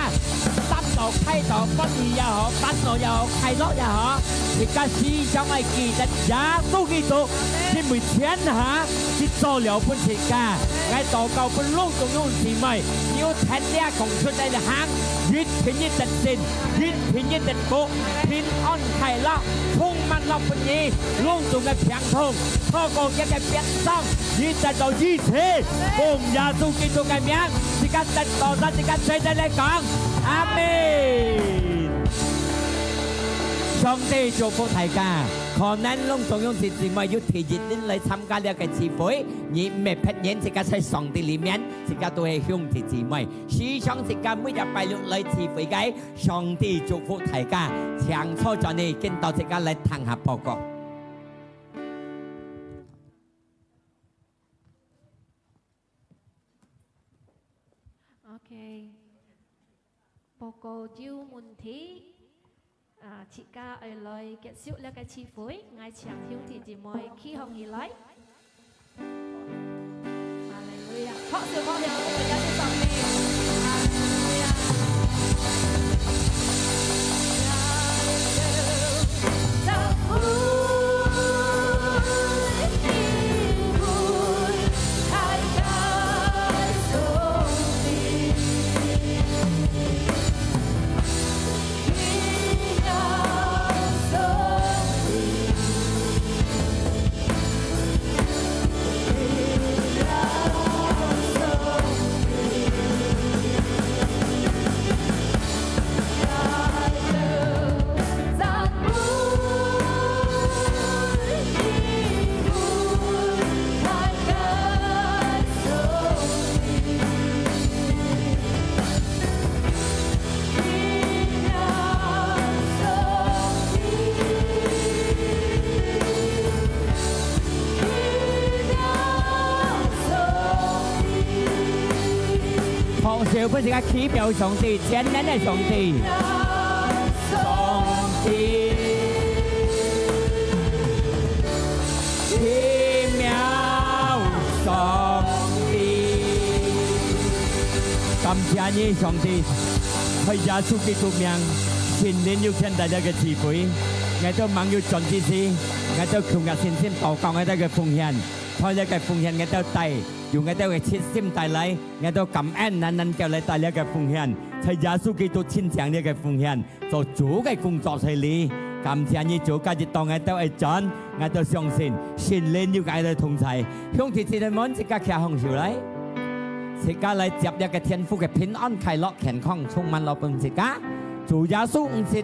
心度開導，不義也好，憤怒也好，快樂也好，時間思想係記得耶穌基督，因為全下去做了本時間，喺禱告本。隆重用姊妹，要聽呢講出嚟嘅行，越聽越得勝，越聽越得福，平安快樂，充滿樂本意，隆重嘅平通，透過一個變裝，越得到一切，奉耶穌基督嘅名，時間得到咗，時間隨住你講，阿門。上帝祝福大家。可能隆重用姊妹要提議您嚟參加呢個聚會，你唔係騙人，自家喺上帝裏面，自家都係兄弟姊妹。時常自家每日拜六嚟聚會嘅，上帝祝福大家，長初咗你見到自家嚟聽下報告。OK， 報告招問題。切家愛來結束呢個聚會，愛長兄弟姊妹起哄而來。哈利路亞，學小朋友，我哋一齊上面。哈利路亞。小不是個奇妙上帝，天然的上帝，上帝奇妙上帝，感謝你上帝，喺耶穌基督名，前年要聽大家嘅聚會，我都忙要盡之時，我都求日信心禱告，我都嘅奉獻，開一個奉獻我都帶。用我哋嘅切心帶嚟，我都感恩能叫你帶呢個奉獻，喺耶穌基督親上呢個奉獻，做主嘅工作喺裏。感謝你做家節當我都係真，我都相信神靈要解你同在。兄弟姊妹們，即刻企紅潮嚟，即刻嚟接一個天父嘅平安快樂健康充滿落本即刻，做耶穌唔切，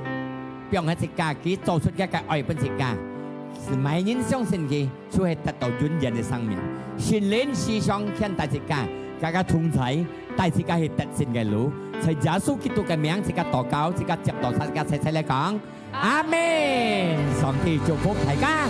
讓喺即刻佢做出一個愛本即刻。是每人相信佢，就會得到永遠的生命。神靈時常勸大家，大家同在，帶自家去得勝嘅路。在耶穌基督嘅名，自家禱告，自家接到大家齊齊嚟講，阿門。上帝祝福大家。